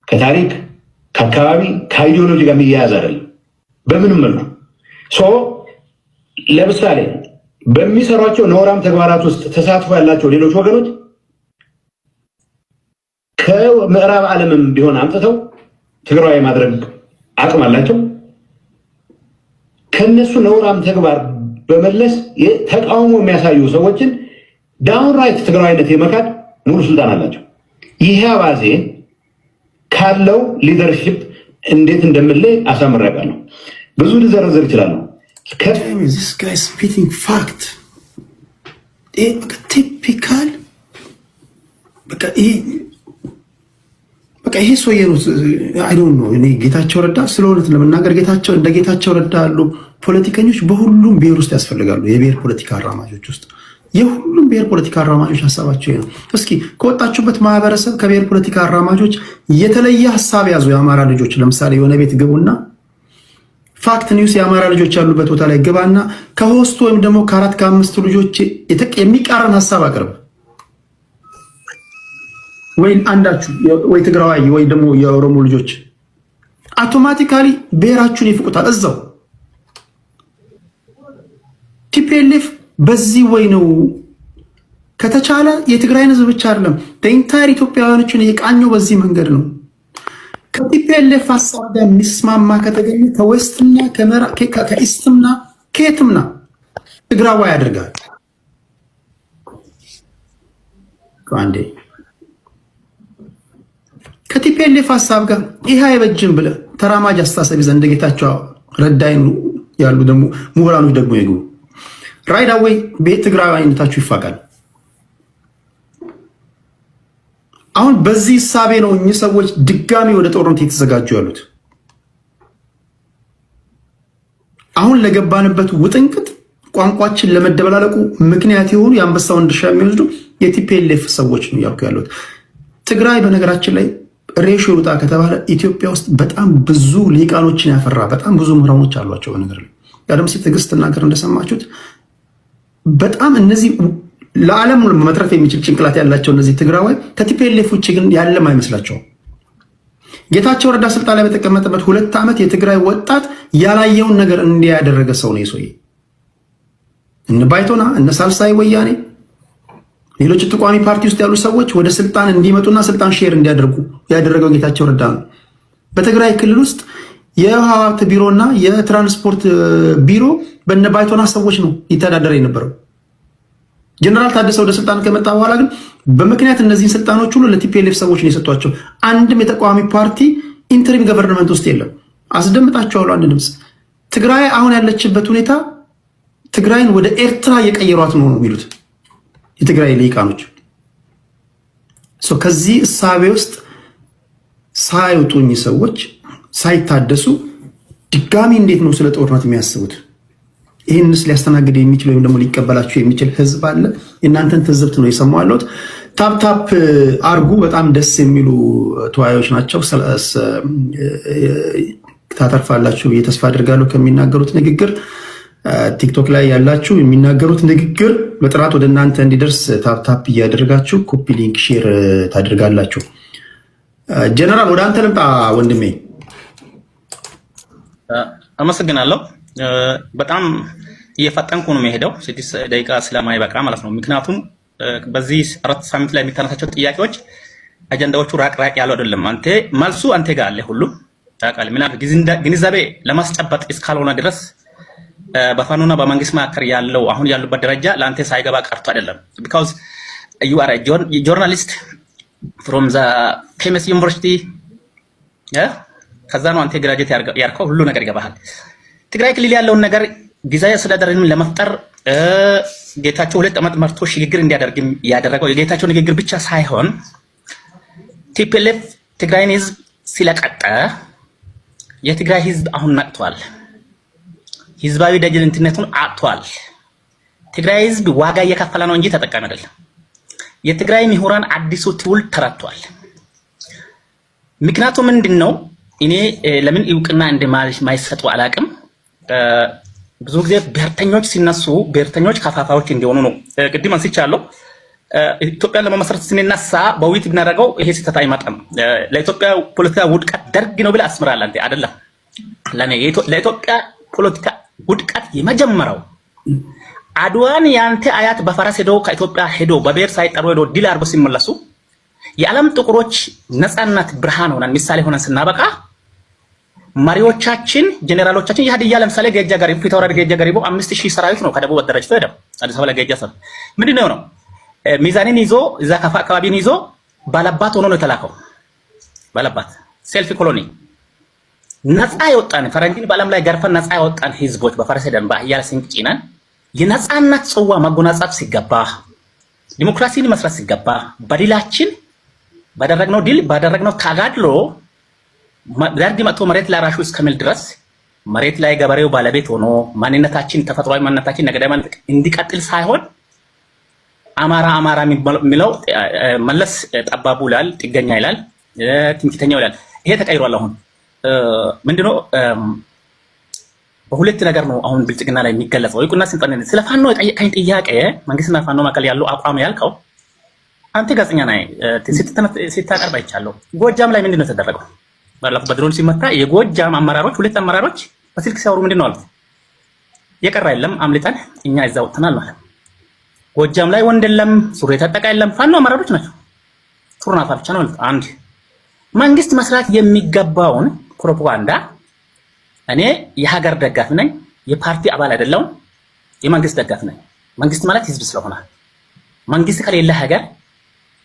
ከታሪክ ከአካባቢ ከአይዲዮሎጂ ጋር የሚያያዝ አይደለም። በምንም መልኩ ለምሳሌ በሚሰሯቸው ነውራም ተግባራት ውስጥ ተሳትፎ ያላቸው ሌሎች ወገኖች ከምዕራብ ዓለምም ቢሆን አምጥተው ትግራይ ማድረግ አቅም አላቸው። ከነሱ ነውራም ተግባር በመለስ ተቃውሞ የሚያሳዩ ሰዎችን ዳውን ራይት ትግራይነት የመካድ ሙሉ ስልጣን አላቸው። ይሄ አባዜ ካለው ሊደርሺፕ እንዴት እንደምለይ አሳምራለሁ። ብዙ ልዘረዝር ይችላል። This guy is spitting fact. ቲፒካል በቃ ይሄ ሰውዬ ነው። አይ ዶንት ኖ እኔ ጌታቸው ረዳ ስለሆነ ለመናገር እንደ ጌታቸው ረዳ ያሉ ፖለቲከኞች በሁሉም ብሔር ውስጥ ያስፈልጋሉ። የብሔር ፖለቲካ አራማጆች ውስጥ የሁሉም ብሔር ፖለቲካ አራማጆች ሀሳባቸው ነው። እስኪ ከወጣችሁበት ማህበረሰብ ከብሔር ፖለቲካ አራማጆች የተለየ ሀሳብ ያዙ። የአማራ ልጆች ለምሳሌ የሆነ ቤት ግቡና ፋክት ኒውስ የአማራ ልጆች ያሉበት ቦታ ላይ ግባና ከሆስቱ ወይም ደግሞ ከአራት ከአምስቱ ልጆች የሚቃረን ሀሳብ አቅርብ። ወይ አንዳችሁ ወይ ትግራዋይ ወይ ደግሞ የኦሮሞ ልጆች አውቶማቲካሊ ብሔራችሁን ይፍቁታል እዛው። ቲፒኤልኤፍ በዚህ ወይ ነው ከተቻለ የትግራይን ህዝብ ብቻ አይደለም በኢንታይር ኢትዮጵያውያኖችን የቃኘው በዚህ መንገድ ነው። ከቲፒኤልኤፍ ሀሳብ ጋር የሚስማማ ከተገኘ ከዌስትና ከኢስትምና ከየትምና ትግራዋይ ያደርጋል። አንዴ ከቲፒኤልኤፍ ሀሳብ ጋር ይሄ አይበጅም ብለህ ተራማጅ አስተሳሰብ ይዘህ እንደ ጌታቸው ረዳይን ያሉ ደግሞ ምሁራኖች ደግሞ ይግቡ። ራይት አዌይ ትግራዋይነታችሁ ይፋቃል። አሁን በዚህ ሳቤ ነው እኚህ ሰዎች ድጋሚ ወደ ጦርነት የተዘጋጁ ያሉት። አሁን ለገባንበት ውጥንቅጥ ቋንቋችን ለመደበላለቁ ምክንያት የሆኑ የአንበሳውን ድርሻ የሚወስዱ የቲፒኤልኤፍ ሰዎች ነው ያልኩ ያሉት። ትግራይ በነገራችን ላይ ሬሾ ውጣ ከተባለ ኢትዮጵያ ውስጥ በጣም ብዙ ሊቃኖችን ያፈራ በጣም ብዙ ምሁራኖች አሏቸው። በነገር ላይ ቀደም ሲል ትዕግስት ተናገር እንደሰማችሁት በጣም እነዚህ ለዓለም መትረፍ የሚችል ጭንቅላት ያላቸው እነዚህ ትግራዋይ ከቲፒኤልኤፍ ውጭ ግን ያለም አይመስላቸውም። ጌታቸው ረዳ ስልጣን ላይ በተቀመጠበት 2 ዓመት የትግራይ ወጣት ያላየውን ነገር እንዲያደረገ ሰው ነው የሰውዬ። እነ ባይቶና እነ ሳልሳይ ወያኔ ሌሎች ተቋሚ ፓርቲ ውስጥ ያሉ ሰዎች ወደ ስልጣን እንዲመጡና ስልጣን ሼር እንዲያደርጉ ያደረገው ጌታቸው ረዳ ነው። በትግራይ ክልል ውስጥ የውሃ ቢሮና የትራንስፖርት ቢሮ በነ ባይቶና ሰዎች ነው ይተዳደር የነበረው። ጀነራል ታደሰ ወደ ስልጣን ከመጣ በኋላ ግን በምክንያት እነዚህን ስልጣኖች ሁሉ ለቲፒኤልኤፍ ሰዎች ነው የሰጧቸው። አንድም የተቃዋሚ ፓርቲ ኢንተሪም ገቨርንመንት ውስጥ የለም። አስደምጣቸዋለሁ አንድ ድምፅ። ትግራይ አሁን ያለችበት ሁኔታ ትግራይን ወደ ኤርትራ እየቀየሯት ነው የሚሉት የትግራይ ልሂቃኖች። ከዚህ እሳቤ ውስጥ ሳይወጡኝ ሰዎች ሳይታደሱ ድጋሚ እንዴት ነው ስለ ጦርነት የሚያስቡት? ይህንስ ሊያስተናግድ የሚችል ወይም ደግሞ ሊቀበላቸው የሚችል ህዝብ አለ? የእናንተን ትዝብት ነው የሰማሁ ያለሁት። ታፕታፕ አርጉ። በጣም ደስ የሚሉ ተወያዮች ናቸው። ታተርፋላችሁ ብዬ ተስፋ አድርጋለሁ ከሚናገሩት ንግግር። ቲክቶክ ላይ ያላችሁ የሚናገሩት ንግግር በጥራት ወደ እናንተ እንዲደርስ ታፕታፕ እያደረጋችሁ ኮፒ ሊንክ ሼር ታደርጋላችሁ። ጀነራል ወደ አንተ ልምጣ ወንድሜ። አመሰግናለሁ። በጣም እየፈጠንኩ ነው የሚሄደው 6 ደቂቃ ስለማይበቃ ማለት ነው። ምክንያቱም በዚህ 4 ሳምንት ላይ የሚተነሳቸው ጥያቄዎች አጀንዳዎቹ ራቅ ያሉ አይደለም። አንተ መልሱ አንተ ጋር አለ ሁሉ ታውቃለህ። ምናምን ግንዛቤ ለማስጨበጥ እስካልሆነ ድረስ በፋኖና በመንግስት መካከል ያለው አሁን ያሉበት ደረጃ ለአንተ ሳይገባ ቀርቶ አይደለም። because you are a journalist from the famous university ከዛ ነው አንተ ግራጁዌት ያርከው ሁሉ ነገር ይገባሃል። ትግራይ ክልል ያለውን ነገር ጊዜያዊ አስተዳደርን ለመፍጠር ጌታቸው 2 ዓመት መርቶ ሽግግር እንዲያደርግ ያደረገው የጌታቸው ንግግር ብቻ ሳይሆን ቲፒኤልኤፍ ትግራይን ህዝብ ሲለቀጠ የትግራይ ህዝብ አሁን ነቅቷል። ህዝባዊ ደጀንነቱን አጥቷል። ትግራይ ህዝብ ዋጋ እየከፈለ ነው እንጂ ተጠቃሚ አይደለም። የትግራይ ምሁራን አዲሱ ትውልድ ተረቷል። ምክንያቱም ምንድነው እኔ ለምን እውቅና እንደማይሰጡ አላቅም። ብዙ ጊዜ ብሔርተኞች ሲነሱ ብሔርተኞች ከፋፋዎች እንዲሆኑ ነው። ቅድም አንስቻለሁ። ኢትዮጵያን ለመመስረት ስንነሳ በውይይት ብናደርገው ይሄ ስህተት አይመጣም። ለኢትዮጵያ ፖለቲካ ውድቀት ደርግ ነው ብለህ አስምራለህ አንተ አይደለም። ለኢትዮጵያ ፖለቲካ ውድቀት የመጀመሪያው አድዋን ያንተ አያት በፈረስ ሄዶ ከኢትዮጵያ ሄዶ በብሔር ሳይጠሩ ሄዶ ድል አድርጎ ሲመለሱ የዓለም ጥቁሮች ነፃነት ብርሃን ሆነን ምሳሌ ሆነን ስናበቃ መሪዎቻችን ጀነራሎቻችን የሀዲያ ለምሳሌ ጌጃ ገሪቦ ፊታውራሪ ጌጃ ገሪቦ 5000 ሰራዊት ነው ከደቡብ አደረጅቶ ሄደው አዲስ አበባ ላይ ጌጃ ሰር ምንድነው ነው ሚዛንን ይዞ እዛ ከፋ አካባቢን ይዞ ባላባት ሆኖ ነው የተላከው። ባላባት ሴልፊ ኮሎኒ ነፃ ያወጣን ፈረንጅን በዓለም ላይ ገርፈን ነፃ ያወጣን ህዝቦች በፈረስ ሄደን በአህያ ስንቅ ጭነን የነፃነት ጽዋ መጎናጸፍ ሲገባ ዲሞክራሲን መስራት ሲገባ በድላችን ባደረግነው ድል ባደረግነው ተጋድሎ ደርግ መጥቶ መሬት ላይ ራሹ እስከሚል ድረስ መሬት ላይ ገበሬው ባለቤት ሆኖ ማንነታችን ተፈጥሯዊ ማንነታችን ነገዳዊ ማንነት እንዲቀጥል ሳይሆን አማራ የሚለው መለስ ጠባቡ ይላል፣ ጥገኛ ይላል፣ ትምክህተኛው ይላል። ይሄ ተቀይሯል። አሁን ምንድነው በሁለት ነገር ነው አሁን ብልጽግና ላይ የሚገለጸው። ይቁና ስልጣን ስለ ፋኖ የጠየቀኝ ጥያቄ መንግስትና ፋኖ መካከል ያለው አቋም ያልከው አንተ ጋዜጠኛ ነህ ሲታቀርብ አይቻለሁ። ጎጃም ላይ ምንድነው የተደረገው? ባለፈው በድሮን ሲመታ የጎጃም አመራሮች 2 አመራሮች በስልክ ሲያወሩ ምንድነው አሉት? የቀረ የለም አምልጠን እኛ እዛው ወጥተናል ማለት። ጎጃም ላይ ወንድ የለም ሱሪ የታጠቀ የለም ፋኖ አመራሮች ናቸው። ቱርናፋ ብቻ ነው ማለት። አንድ መንግስት መስራት የሚገባውን ፕሮፓጋንዳ እኔ የሀገር ደጋፊ ነኝ፣ የፓርቲ አባል አይደለሁም፣ የመንግስት ደጋፊ ነኝ። መንግስት ማለት ህዝብ ስለሆነ መንግስት ከሌለ ሀገር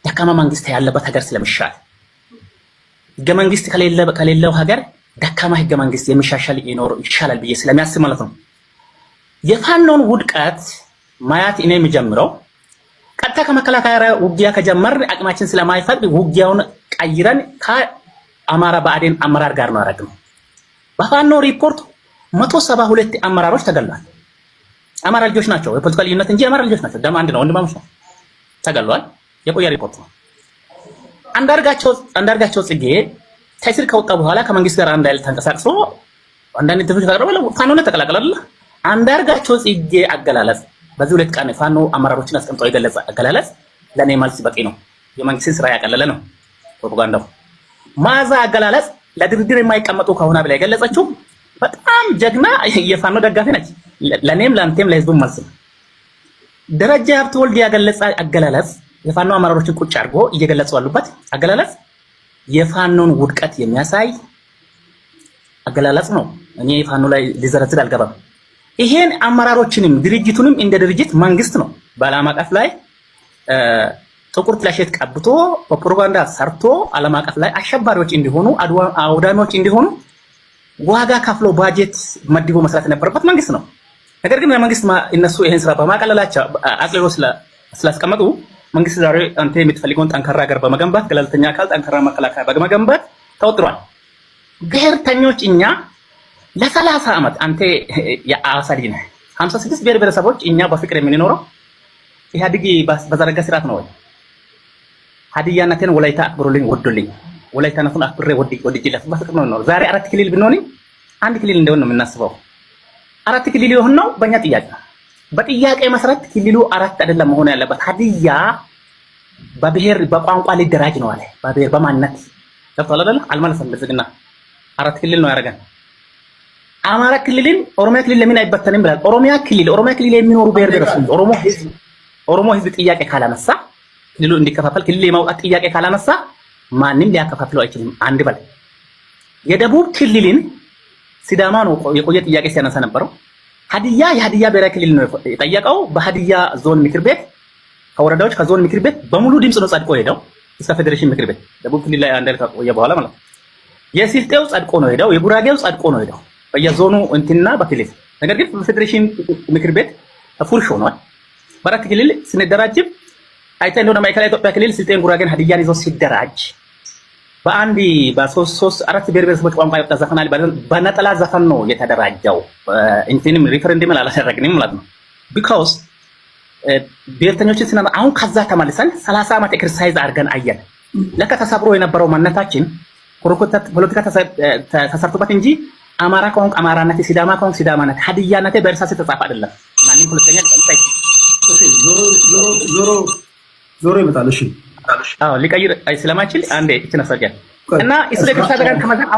ደካማ መንግስት ያለበት ሀገር ስለሚሻል ህገ መንግስት ከሌለው ሀገር ደካማ ህገ መንግስት የሚሻሻል ይሻላል ብዬ ስለሚያስብ ማለት ነው። የፋኖን ውድቀት ማየት እኔ የሚጀምረው ቀጥታ ከመከላከያ ውጊያ ከጀመርን አቅማችን ስለማይፈቅድ ውጊያውን ቀይረን ከአማራ ብአዴን አመራር ጋር ነው ያደረግነው። በፋኖ ሪፖርት 172 አመራሮች ተገሏል። አማራ ልጆች ናቸው፣ የፖለቲካ ልዩነት እንጂ አማራ ልጆች ናቸው። ደም አንድ ነው፣ ወንድማማች ነው። ተገሏል። የቆየ ሪፖርት ነው። አንዳርጋቸው ጽጌ ከእስር ከወጣ በኋላ ከመንግስት ጋር አንድ አይነት ተንቀሳቅሶ አንዳንድ ትፍት ተቀርበለ ፋኖን ተቀላቀለ። አንዳርጋቸው ጽጌ አገላለጽ በዚህ 2 ቀን ፋኖ አመራሮችን አስቀምጠው የገለጸ አገላለጽ ለኔ መልስ በቂ ነው። የመንግስትን ስራ ያቀለለ ነው ፕሮፓጋንዳው። ማዛ አገላለጽ ለድርድር የማይቀመጡ ከሆነ ብላ የገለጸችው በጣም ጀግና የፋኖ ደጋፊ ነች። ለኔም ለአንተም ለህዝቡ መልስ ነው። ደረጃ ሀብተወልድ ያገለጸ አገላለጽ የፋኖ አመራሮችን ቁጭ አድርጎ እየገለጹ ያሉበት አገላለጽ የፋኖን ውድቀት የሚያሳይ አገላለጽ ነው። እኔ ፋኖ ላይ ሊዘረዝር አልገባም። ይሄን አመራሮችንም ድርጅቱንም እንደ ድርጅት መንግስት ነው በዓለም አቀፍ ላይ ጥቁር ጥላሸት ቀብቶ ፕሮፓጋንዳ ሰርቶ ዓለም አቀፍ ላይ አሸባሪዎች እንዲሆኑ አውዳሚዎች እንዲሆኑ ዋጋ ከፍሎ ባጀት መድቦ መስራት የነበረበት መንግስት ነው። ነገር ግን መንግስት እነሱ ይሄን ስራ በማቀለላቸው አቅልሎ ስላስቀመጡ መንግስት ዛሬ አንተ የምትፈልገውን ጠንካራ ሀገር በመገንባት ገለልተኛ አካል ጠንካራ መከላከያ በመገንባት ተወጥሯል። ብሔርተኞች እኛ ለ30 ዓመት አንተ የአዋሳ ልጅ ነህ። 56 ብሔር ብሔረሰቦች እኛ በፍቅር የምንኖረው ኢህአዴግ በዘረጋ ስርዓት ነው ወይ? ሀዲያነትን ወላይታ አክብሩልኝ ወዶልኝ ወላይታነቱን አክብሬ ወድጄለት በፍቅር ነው ነው። ዛሬ 4 ክልል ብንሆን 1 ክልል እንደሆነ ነው የምናስበው። 4 ክልል ይሆን ነው በእኛ ጥያቄ። በጥያቄ መሰረት ክልሉ 4 አይደለም መሆን ያለበት። ሀዲያ በብሔር በቋንቋ ሊደራጅ ነው አለ። በብሔር በማንነት ገብቷል አይደል? አልመለሰም። ብልጽግና 4 ክልል ነው ያደረገን። አማራ ክልልን ኦሮሚያ ክልል ለምን አይበተንም ብላል። ኦሮሚያ ክልል የሚኖሩ ብሔር ብሔረሰቦች ኦሮሞ ህዝብ ጥያቄ ካላነሳ ክልሉ እንዲከፋፈል ክልል የማውጣት ጥያቄ ካላነሳ ማንም ሊያከፋፍለው አይችልም። አንድ በል የደቡብ ክልልን ሲዳማ ነው የቆየ ጥያቄ ሲያነሳ ነበረው። የሀዲያ ብሔራዊ ክልል ነው የጠየቀው። በሀዲያ ዞን ምክር ቤት ከወረዳዎች ከዞን ምክር ቤት በሙሉ ድምጽ ነው ጸድቆ ሄደው እስከ ፌዴሬሽን ምክር ቤት ደቡብ ክልል ላይ አንድ ከቆየ በኋላ ማለት ነው። የስልጤው ጸድቆ ነው ሄደው፣ የጉራጌው ጸድቆ ነው ሄደው በየዞኑ እንትና በክልል። ነገር ግን ፌዴሬሽን ምክር ቤት ፉርሽ ሆኗል። በአራት ክልል ስንደራጅም አይተህ እንደሆነ ማዕከላዊ ኢትዮጵያ ክልል ስልጤን፣ ጉራጌን፣ ሀዲያን ይዞ ሲደራጅ በአንድ በሶስት አራት ብሔር ብሔረሰቦች ቋንቋ የወጣ ዘፈን አለ። በነጠላ ዘፈን ነው የተደራጀው። እንትንም ሪፈረንደም አላደረግንም ማለት ነው። ቢኮዝ ብሔርተኞችን ስናማ አሁን ከዛ ተመልሰን 30 ዓመት ኤክሰርሳይዝ አድርገን አየን። ለካ ተሰብሮ የነበረው ማንነታችን ፖለቲካ ተሰርቶበት እንጂ አማራ ከሆንክ አማራነት፣ ሲዳማ ከሆንክ ሲዳማነት፣ ሀዲያነት በእርሳስ የተጻፈ አይደለም። ማንም ፖለቲከኛ ሊቀይር ዞሮ ይመጣል። እሺ ሊቀይር ስለማይችል አንዴ እቺ ነፈቀ እና እሱ ለከፋ ጋር ከመዘን አሁን